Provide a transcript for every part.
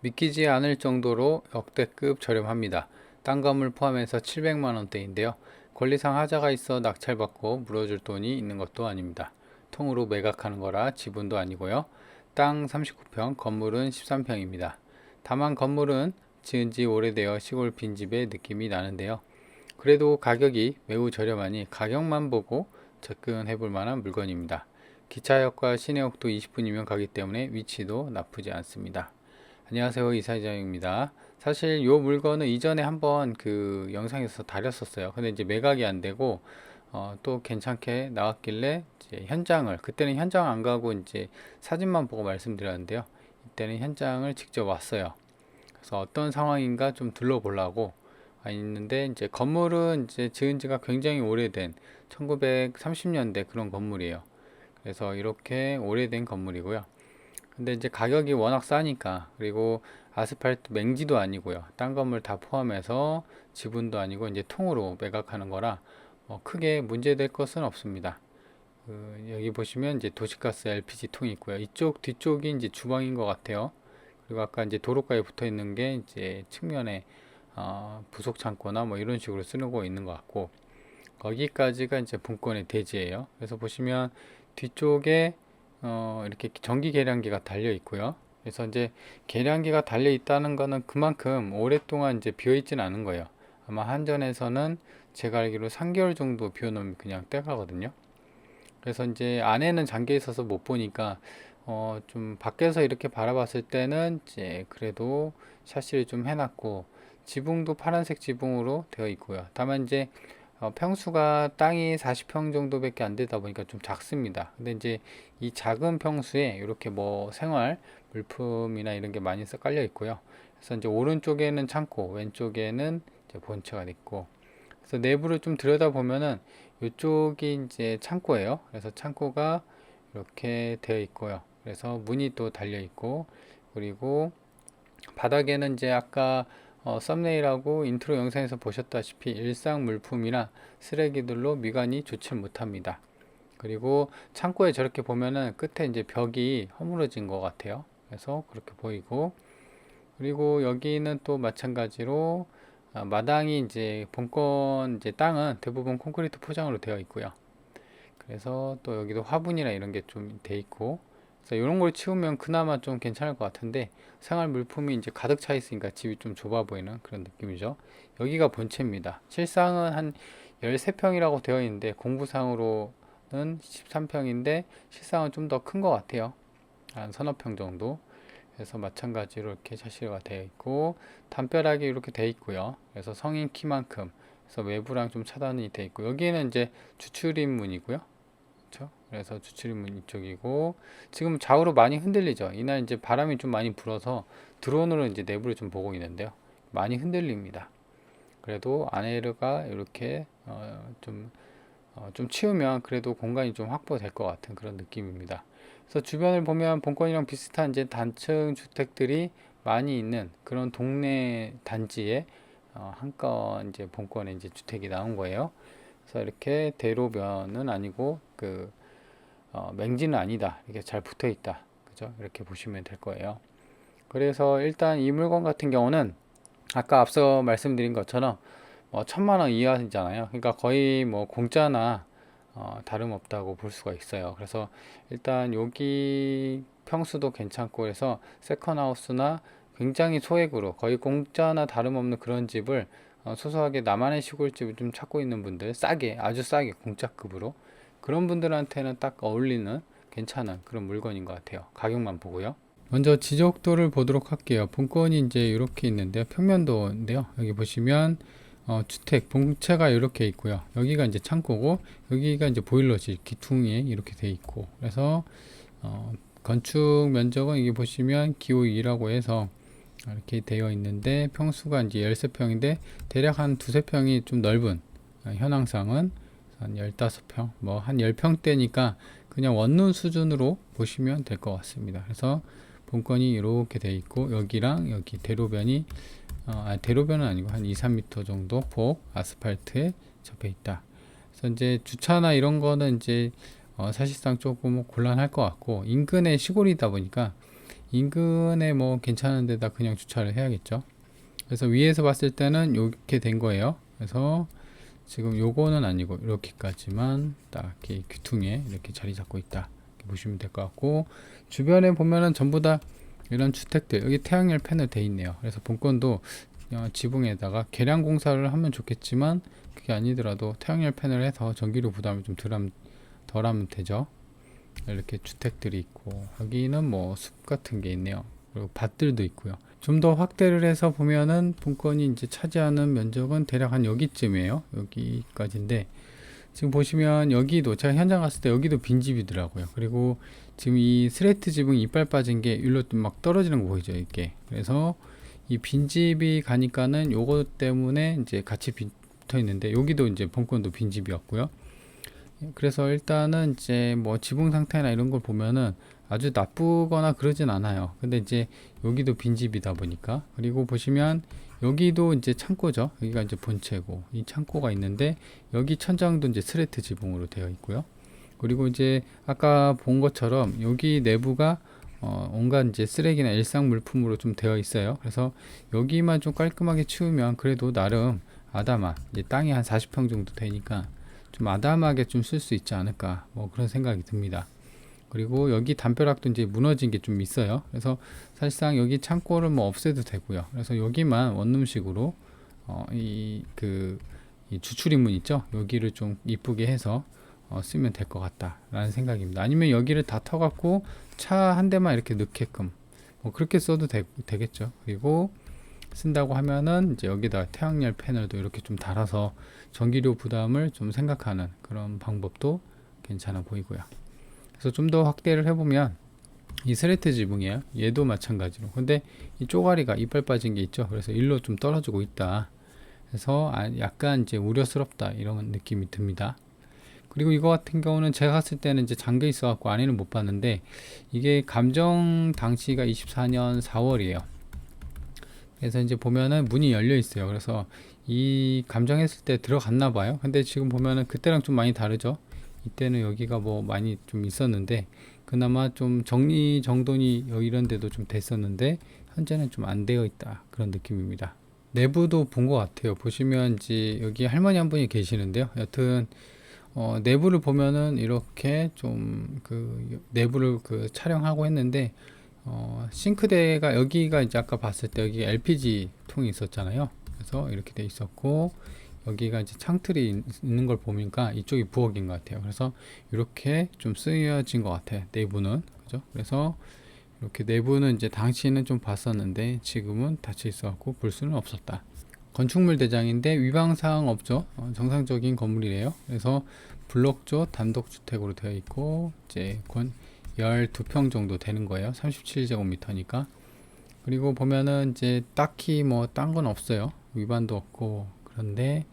믿기지 않을 정도로 역대급 저렴합니다. 딴 건물 포함해서 700만원대인데요. 권리상 하자가 있어 낙찰받고 물어줄 돈이 있는 것도 아닙니다. 통으로 매각하는 거라 지분도 아니고요. 땅 39평, 건물은 13평입니다. 다만 건물은 지은 지 오래되어 시골 빈집의 느낌이 나는데요. 그래도 가격이 매우 저렴하니 가격만 보고 접근해 볼 만한 물건입니다. 기차역과 시내역도 20분이면 가기 때문에 위치도 나쁘지 않습니다. 안녕하세요, 이사장입니다. 사실 이 물건은 이전에 한번 그 영상에서 다뤘었어요. 근데 이제 매각이 안 되고 또 괜찮게 나왔길래 이제 현장을, 그때는 현장 안 가고 이제 사진만 보고 말씀드렸는데요. 이때는 현장을 직접 왔어요. 그래서 어떤 상황인가 좀 둘러보려고 있는데, 이제 건물은 이제 지은 지가 굉장히 오래된 1930년대 그런 건물이에요. 그래서 이렇게 오래된 건물이고요. 근데 이제 가격이 워낙 싸니까, 그리고 아스팔트 맹지도 아니고요. 딴 건물 다 포함해서 지분도 아니고 이제 통으로 매각하는 거라 크게 문제될 것은 없습니다. 여기 보시면 이제 도시가스 LPG 통이 있고요. 이쪽 뒤쪽이 이제 주방인 것 같아요. 그리고 아까 이제 도로가에 붙어 있는 게 이제 측면에 부속 창고나 뭐 이런 식으로 쓰고 있는 것 같고, 거기까지가 이제 본건의 대지예요. 그래서 보시면 뒤쪽에 이렇게 전기 계량기가 달려 있고요. 그래서 이제 계량기가 달려 있다는 거는 그만큼 오랫동안 이제 비어 있지는 않은 거예요. 아마 한전에서는 제가 알기로 3개월 정도 비워 놓으면 그냥 떼가거든요. 그래서 이제 안에는 잠겨 있어서 못 보니까 좀 밖에서 이렇게 바라봤을 때는 이제 그래도 샤시를 좀 해놨고, 지붕도 파란색 지붕으로 되어 있고요. 다만 이제 평수가 땅이 40평 정도밖에 안 되다 보니까 좀 작습니다. 근데 이제 이 작은 평수에 이렇게 뭐 생활 물품이나 이런 게 많이 깔려 있고요. 그래서 이제 오른쪽에는 창고, 왼쪽에는 이제 본체가 있고, 그래서 내부를 좀 들여다 보면은 이쪽이 이제 창고예요. 그래서 창고가 이렇게 되어 있고요. 그래서 문이 또 달려 있고, 그리고 바닥에는 이제 아까 썸네일하고 인트로 영상에서 보셨다시피 일상 물품이나 쓰레기들로 미관이 좋지 못합니다. 그리고 창고에 저렇게 보면은 끝에 이제 벽이 허물어진 것 같아요. 그래서 그렇게 보이고, 그리고 여기는 또 마찬가지로 마당이 이제 본건 이제 땅은 대부분 콘크리트 포장으로 되어 있고요. 그래서 또 여기도 화분이나 이런 게 좀 돼 있고, 그래서 이런 걸 치우면 그나마 좀 괜찮을 것 같은데, 생활 물품이 이제 가득 차 있으니까 집이 좀 좁아 보이는 그런 느낌이죠. 여기가 본체입니다. 실상은 한 13평이라고 되어 있는데 공부상으로는 13평인데 실상은 좀 더 큰 것 같아요. 한 서너 평 정도. 그래서 마찬가지로 이렇게 샤시가 되어 있고, 담벼락이 이렇게 되어 있고요. 그래서 성인 키만큼, 그래서 외부랑 좀 차단이 되어 있고, 여기는 이제 주출입문이고요. 그렇죠? 그래서 주출입문 이쪽이고, 지금 좌우로 많이 흔들리죠. 이날 이제 바람이 좀 많이 불어서 드론으로 이제 내부를 좀 보고 있는데요. 많이 흔들립니다. 그래도 안에가 이렇게 좀 치우면 그래도 공간이 좀 확보될 것 같은 그런 느낌입니다. 그래서 주변을 보면 본건이랑 비슷한 이제 단층 주택들이 많이 있는 그런 동네 단지에 한 건 이제 본건에 이제 주택이 나온 거예요. 그래서 이렇게 대로변은 아니고 맹지는 아니다. 이게 잘 붙어 있다. 그죠? 이렇게 보시면 될 거예요. 그래서 일단 이 물건 같은 경우는 아까 앞서 말씀드린 것처럼 1,000만 원 이하잖아요. 그러니까 거의 뭐 공짜나 다름없다고 볼 수가 있어요. 그래서 일단 여기 평수도 괜찮고, 그래서 세컨하우스나 굉장히 소액으로 거의 공짜나 다름없는 그런 집을 소소하게 나만의 시골집을 좀 찾고 있는 분들, 싸게, 아주 싸게 공짜급으로, 그런 분들한테는 딱 어울리는 괜찮은 그런 물건인 것 같아요. 가격만 보고요. 먼저 지적도를 보도록 할게요. 본건이 이제 이렇게 있는데요. 평면도인데요. 여기 보시면 주택 본체가 이렇게 있고요. 여기가 이제 창고고, 여기가 이제 보일러실 기퉁이 이렇게 돼 있고, 그래서 건축 면적은 여기 보시면 기호 2라고 해서 이렇게 되어 있는데, 평수가 이제 13평인데 대략 한 두세 평이 좀 넓은, 현황상은 한 15평, 뭐 한 10평대니까 그냥 원룸 수준으로 보시면 될 것 같습니다. 그래서 본건이 이렇게 돼 있고, 여기랑 여기 대로변이 대로변은 아니고 한 2, 3m 정도 폭 아스팔트에 접해 있다. 그래서 이제 주차나 이런 거는 이제 사실상 조금 곤란할 것 같고, 인근의 시골이다 보니까 인근에 뭐 괜찮은 데다 그냥 주차를 해야겠죠. 그래서 위에서 봤을 때는 이렇게 된 거예요. 그래서 지금 요거는 아니고 이렇게까지만 딱 이렇게 귀퉁이에 이렇게 자리 잡고 있다, 이렇게 보시면 될 것 같고, 주변에 보면은 전부 다 이런 주택들, 여기 태양열 패널 돼 있네요. 그래서 본건도 지붕에다가 계량 공사를 하면 좋겠지만 그게 아니더라도 태양열 패널을 해서 전기료 부담을 좀 덜 하면 되죠. 이렇게 주택들이 있고, 여기는 뭐 숲 같은 게 있네요. 그리고 밭들도 있고요. 좀 더 확대를 해서 보면은 본건이 이제 차지하는 면적은 대략 한 여기쯤이에요. 여기까지인데, 지금 보시면 여기도 제가 현장 갔을 때 여기도 빈집이더라고요. 그리고 지금 이 스레이트 지붕 이빨 빠진 게 일로 막 떨어지는 거 보이죠, 이게. 그래서 이 빈집이 가니까는 요거 때문에 이제 같이 붙어 있는데, 여기도 이제 본건도 빈집이었고요. 그래서 일단은 이제 뭐 지붕 상태나 이런 걸 보면은 아주 나쁘거나 그러진 않아요. 근데 이제 여기도 빈집이다 보니까, 그리고 보시면 여기도 이제 창고죠. 여기가 이제 본체고 이 창고가 있는데, 여기 천장도 이제 스레트 지붕으로 되어 있고요. 그리고 이제 아까 본 것처럼 여기 내부가 온갖 이제 쓰레기나 일상 물품으로 좀 되어 있어요. 그래서 여기만 좀 깔끔하게 치우면 그래도 나름 아담한, 이제 땅이 한 40평 정도 되니까 좀 아담하게 좀 쓸 수 있지 않을까, 뭐 그런 생각이 듭니다. 그리고 여기 담벼락도 이제 무너진 게 좀 있어요. 그래서 사실상 여기 창고를 뭐 없애도 되고요. 그래서 여기만 원룸식으로 이 주출입문 있죠, 여기를 좀 이쁘게 해서 쓰면 될 것 같다 라는 생각입니다. 아니면 여기를 다 터갖고 차 한 대만 이렇게 넣게끔 뭐 그렇게 써도 되겠죠. 그리고 쓴다고 하면은 이제 여기다 태양열 패널도 이렇게 좀 달아서 전기료 부담을 좀 생각하는 그런 방법도 괜찮아 보이고요. 그래서 좀 더 확대를 해보면 이 스레트 지붕이에요. 얘도 마찬가지로. 근데 이 쪼가리가 이빨 빠진 게 있죠. 그래서 일로 좀 떨어지고 있다. 그래서 약간 이제 우려스럽다, 이런 느낌이 듭니다. 그리고 이거 같은 경우는 제가 갔을 때는 이제 잠겨 있어 갖고 안에는 못 봤는데, 이게 감정 당시가 24년 4월이에요. 그래서 이제 보면은 문이 열려 있어요. 그래서 이 감정했을 때 들어갔나 봐요. 근데 지금 보면은 그때랑 좀 많이 다르죠. 이때는 여기가 뭐 많이 좀 있었는데, 그나마 좀 정리정돈이 이런 데도 좀 됐었는데, 현재는 좀 안 되어 있다, 그런 느낌입니다. 내부도 본 것 같아요. 보시면 이제 여기 할머니 한 분이 계시는데요. 여튼 내부를 보면은 이렇게 좀 내부를 촬영하고 했는데, 싱크대가 여기가 이제 아까 봤을 때 여기 LPG 통이 있었잖아요. 그래서 이렇게 돼 있었고, 여기가 이제 창틀이 있는 걸 보니까 이쪽이 부엌인 것 같아요. 그래서 이렇게 좀 쓰여진 것 같아요, 내부는. 그죠? 그래서 이렇게 내부는 이제 당시에는 좀 봤었는데 지금은 닫혀 있어갖고 볼 수는 없었다. 건축물 대장인데 위반사항 없죠. 정상적인 건물이래요. 그래서 블록조 단독주택으로 되어 있고, 이제 12평 정도 되는 거예요. 37제곱미터니까. 그리고 보면은 이제 딱히 뭐 딴 건 없어요. 위반도 없고. 그런데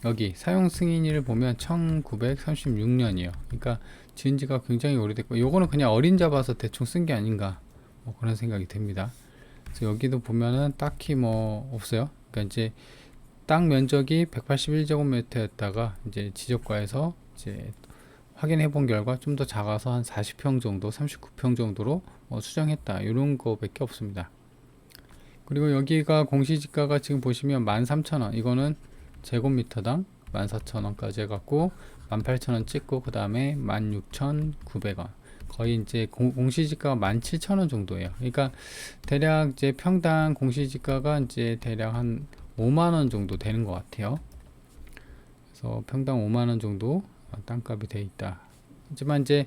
여기 사용 승인을 보면 1936년이에요. 그러니까 지은 지가 굉장히 오래됐고, 요거는 그냥 어린 잡아서 대충 쓴 게 아닌가, 뭐 그런 생각이 듭니다. 그래서 여기도 보면은 딱히 뭐 없어요. 그러니까 이제 땅 면적이 181제곱미터였다가 이제 지적과에서 이제 확인해 본 결과 좀 더 작아서 한 40평 정도, 39평 정도로 수정했다, 이런 거밖에 없습니다. 그리고 여기가 공시지가가 지금 보시면 13,000원, 이거는 제곱미터당 14,000원까지 해갖고 18,000원 찍고, 그 다음에 16,900원, 거의 이제 공시지가가 17,000원 정도예요. 그러니까 대략 이제 평당 공시지가가 이제 대략 한 5만원 정도 되는 것 같아요. 그래서 평당 5만원 정도 땅값이 돼 있다. 하지만 이제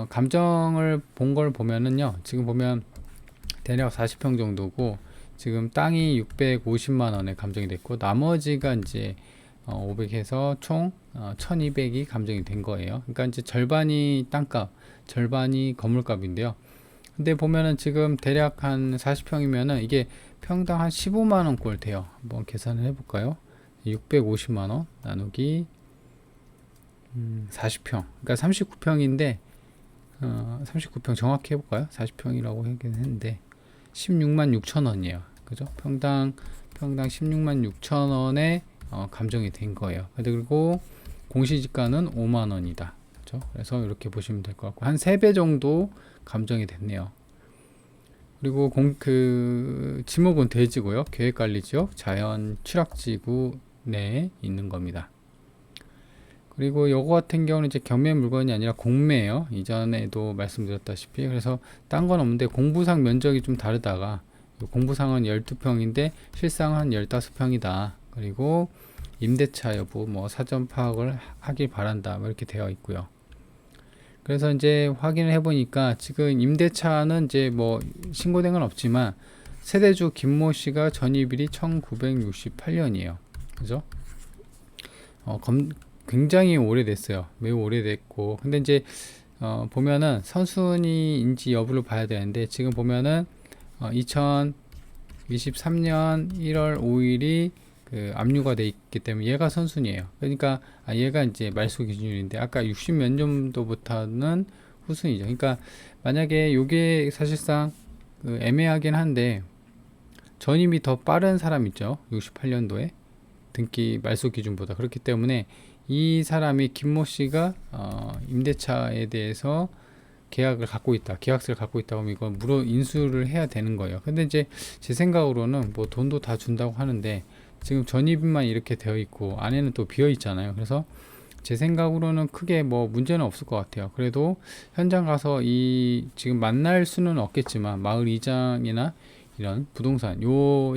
감정을 본 걸 보면은요, 지금 보면 대략 40평 정도고, 지금 땅이 650만원에 감정이 됐고, 나머지가 이제 500해서 총 1200이 감정이 된 거예요. 그러니까 이제 절반이 땅값, 절반이 건물값인데요. 근데 보면은 지금 대략 한 40평이면은 이게 평당 한 15만원 꼴 돼요. 한번 계산을 해볼까요? 650만원 나누기 40평, 그러니까 39평인데 39평 정확히 해볼까요? 40평이라고 하긴 했는데 16만 6천원이에요. 그죠? 평당 16만 6천원에 감정이 된 거예요. 그리고 공시지가는 5만원이다. 그죠? 그래서 이렇게 보시면 될 것 같고, 한 3배 정도 감정이 됐네요. 그리고 지목은 대지고요. 계획관리지역 자연 취락지구 내에 있는 겁니다. 그리고 요거 같은 경우는 이제 경매 물건이 아니라 공매예요. 이전에도 말씀드렸다시피. 그래서 딴 건 없는데 공부상 면적이 좀 다르다가 공부상은 12평인데 실상은 15평이다. 그리고 임대차 여부 뭐 사전 파악을 하길 바란다. 뭐 이렇게 되어 있고요. 그래서 이제 확인을 해보니까 지금 임대차는 이제 뭐 신고된 건 없지만 세대주 김모 씨가 전입일이 1968년이에요. 그죠? 굉장히 오래됐어요. 매우 오래됐고. 근데 이제 보면은 선순위인지 여부를 봐야 되는데 지금 보면은 2023년 1월 5일이 그 압류가 돼 있기 때문에 얘가 선순위예요. 그러니까 얘가 이제 말소 기준일인데 아까 60 몇 년도부터는 후순위죠. 그러니까 만약에 요게 사실상 애매하긴 한데 전임이 더 빠른 사람 있죠. 68년도에 등기 말소 기준보다. 그렇기 때문에 이 사람이 김모 씨가 임대차에 대해서 계약을 갖고 있다, 계약서를 갖고 있다 하면 이건 무료 인수를 해야 되는 거예요. 근데 이제 제 생각으로는 뭐 돈도 다 준다고 하는데 지금 전입만 이렇게 되어 있고 안에는 또 비어 있잖아요. 그래서 제 생각으로는 크게 뭐 문제는 없을 것 같아요. 그래도 현장 가서 지금 만날 수는 없겠지만 마을 이장이나 이런 부동산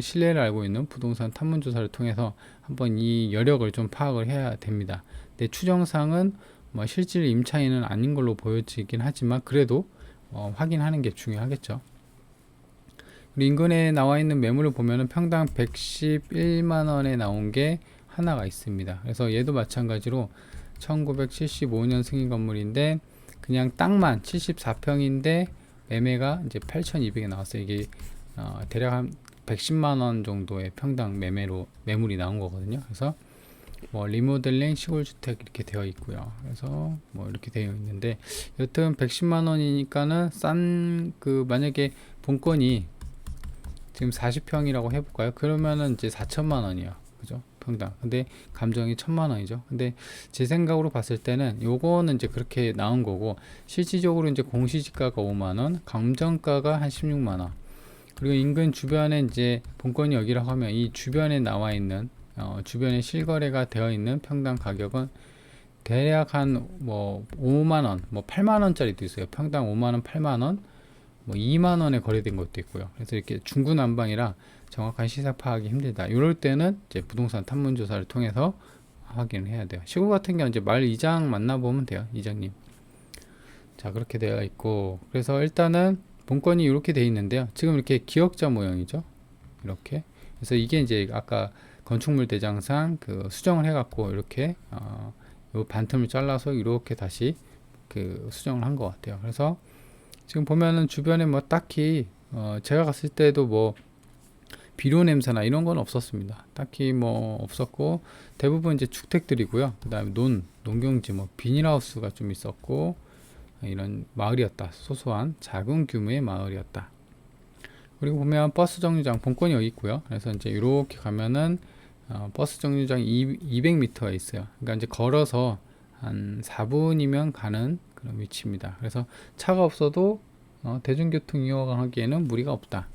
신뢰를 알고 있는 부동산 탐문 조사를 통해서 한번 이 여력을 좀 파악을 해야 됩니다. 근데 추정상은 뭐 실질 임차인은 아닌 걸로 보여지긴 하지만 그래도 확인하는 게 중요하겠죠. 그리고 인근에 나와 있는 매물을 보면은 평당 111만 원에 나온 게 하나가 있습니다. 그래서 얘도 마찬가지로 1975년 승인 건물인데 그냥 땅만 74평인데 매매가 이제 8,200에 나왔어요. 이게 대략 한 110만 원 정도의 평당 매물이 나온 거거든요. 그래서 뭐 리모델링 시골주택 이렇게 되어 있고요. 그래서 뭐 이렇게 되어 있는데 여튼 110만 원이니까는 만약에 본건이 지금 40평이라고 해볼까요? 그러면은 이제 4천만 원이요. 그죠? 평당. 근데 감정이 1,000만 원이죠. 근데 제 생각으로 봤을 때는 요거는 이제 그렇게 나온 거고 실질적으로 이제 공시지가가 5만 원, 감정가가 한 16만 원. 그리고 인근 주변에 이제 본건이 여기라고 하면 이 주변에 나와 있는 주변에 실거래가 되어 있는 평당 가격은 대략 한 뭐 5만원, 뭐 8만원짜리도 있어요. 평당 5만원, 8만원, 뭐 2만원에 거래된 것도 있고요. 그래서 이렇게 중구난방이라 정확한 시세 파악이 힘들다. 이럴 때는 이제 부동산 탐문조사를 통해서 확인을 해야 돼요. 시골 같은 경우는 이제 마을 이장 만나보면 돼요. 이장님. 자, 그렇게 되어 있고, 그래서 일단은 본건이 이렇게 되어 있는데요. 지금 이렇게 기역자 모형이죠. 이렇게. 그래서 이게 이제 아까 건축물 대장상 수정을 해갖고 이렇게 요 반틈을 잘라서 이렇게 다시 수정을 한 것 같아요. 그래서 지금 보면은 주변에 뭐 딱히 제가 갔을 때도 뭐 비료 냄새나 이런 건 없었습니다. 딱히 뭐 없었고 대부분 이제 주택들이고요. 그다음에 농경지 뭐 비닐하우스가 좀 있었고 이런 마을이었다. 소소한 작은 규모의 마을이었다. 그리고 보면 버스 정류장 본건이 여기 있고요. 그래서 이제 이렇게 가면은 버스 정류장이 200m에 있어요. 그러니까 이제 걸어서 한 4분이면 가는 그런 위치입니다. 그래서 차가 없어도 대중교통 이용하기에는 무리가 없다.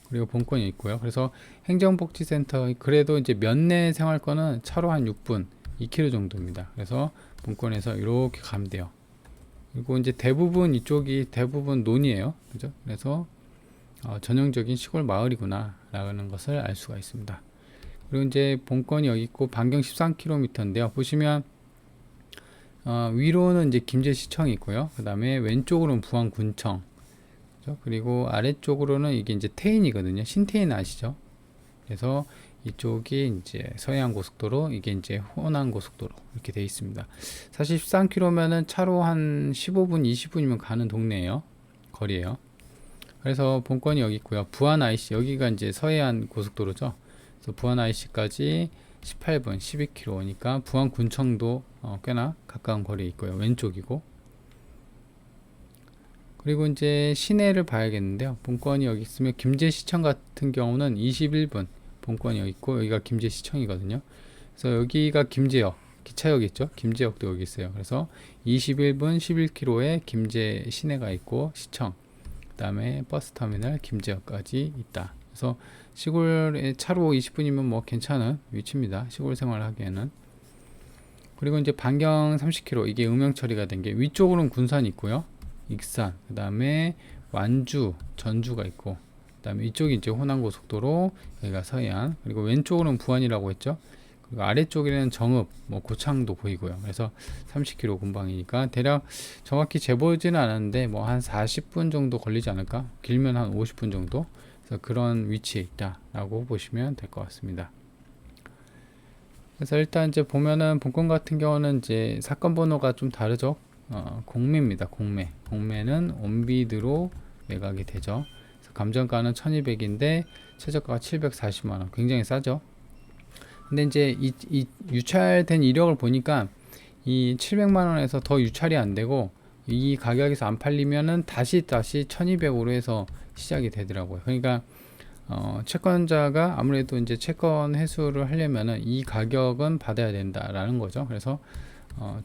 그리고 본건이 있고요. 그래서 행정복지센터 그래도 이제 면내 생활권은 차로 한 6분, 2km 정도입니다. 그래서 본건에서 이렇게 가면 돼요. 그리고 이제 대부분 이쪽이 대부분 논이에요. 그죠? 그래서 전형적인 시골 마을이구나 라는 것을 알 수가 있습니다. 그리고 이제 본건이 여기 있고 반경 13km인데요. 보시면 위로는 이제 김제시청이 있고요. 그 다음에 왼쪽으로는 부안군청, 그죠? 그리고 아래쪽으로는 이게 이제 태인이거든요. 신태인 아시죠? 그래서 이쪽이 이제 서해안 고속도로, 이게 이제 호남 고속도로 이렇게 되어 있습니다. 사실 13km면은 차로 한 15분, 20분이면 가는 동네예요. 거리예요. 그래서 본건이 여기 있고요. 부안 IC 여기가 이제 서해안 고속도로죠. 그래서 부안 IC까지 18분, 12km니까 부안 군청도 꽤나 가까운 거리에 있고요. 왼쪽이고. 그리고 이제 시내를 봐야겠는데요. 본건이 여기 있으면 김제시청 같은 경우는 21분 본건이 여기 있고 여기가 김제시청이거든요. 그래서 여기가 김제역, 기차역 있죠. 김제역도 여기 있어요. 그래서 21분 11km에 김제 시내가 있고 시청, 그 다음에 버스터미널 김제역까지 있다. 그래서 시골에 차로 20분이면 뭐 괜찮은 위치입니다. 시골 생활하기에는. 그리고 이제 반경 30km, 이게 음영 처리가 된 게, 위쪽으로는 군산이 있고요. 익산, 그 다음에 완주, 전주가 있고, 그 다음에 이쪽이 이제 호남고속도로, 여기가 서해안, 그리고 왼쪽으로는 부안이라고 했죠. 그리고 아래쪽에는 정읍, 뭐 고창도 보이고요. 그래서 30km 근방이니까 대략 정확히 재보지는 않았는데 뭐 한 40분 정도 걸리지 않을까? 길면 한 50분 정도. 그래서 그런 위치에 있다라고 보시면 될 것 같습니다. 그래서 일단 이제 보면은 본건 같은 경우는 이제 사건 번호가 좀 다르죠. 공매입니다. 공매는 온비드로 매각이 되죠. 그래서 감정가는 1200인데 최저가가 740만원, 굉장히 싸죠. 근데 이제 이 유찰된 이력을 보니까 이 700만원에서 더 유찰이 안 되고 이 가격에서 안 팔리면은 다시 1200으로 해서 시작이 되더라고요. 그러니까 채권자가 아무래도 이제 채권 회수를 하려면은 이 가격은 받아야 된다라는 거죠. 그래서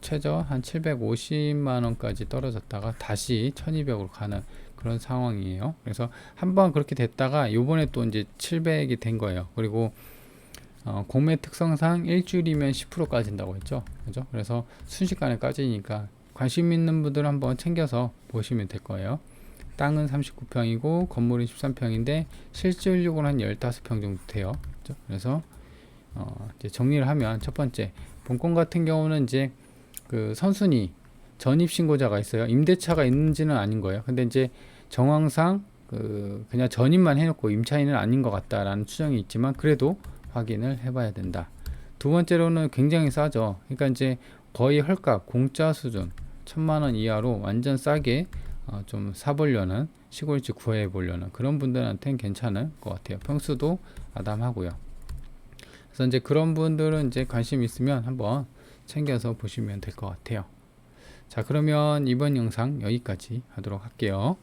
최저 한 750만원까지 떨어졌다가 다시 1200으로 가는 그런 상황이에요. 그래서 한번 그렇게 됐다가 요번에 또 이제 700이 된 거예요. 그리고 공매 특성상 일주일이면 10% 까진다고 했죠. 그죠? 그래서 순식간에 까지니까 관심 있는 분들 한번 챙겨서 보시면 될 거예요. 땅은 39평이고 건물은 13평인데 실질적으로 한 15평 정도 돼요. 그죠? 그래서 이제 정리를 하면, 첫 번째, 본건 같은 경우는 이제 그 선순위 전입 신고자가 있어요. 임대차가 있는지는 아닌 거예요. 근데 이제 정황상 그냥 전입만 해놓고 임차인은 아닌 것 같다라는 추정이 있지만 그래도 확인을 해봐야 된다. 두 번째로는 굉장히 싸죠. 그러니까 이제 거의 헐값, 공짜 수준, 1000만원 이하로 완전 싸게 좀 사보려는, 시골집 구해보려는 그런 분들한테는 괜찮을 것 같아요. 평수도 아담하고요. 그래서 이제 그런 분들은 이제 관심 있으면 한번 챙겨서 보시면 될 것 같아요. 자, 그러면 이번 영상 여기까지 하도록 할게요.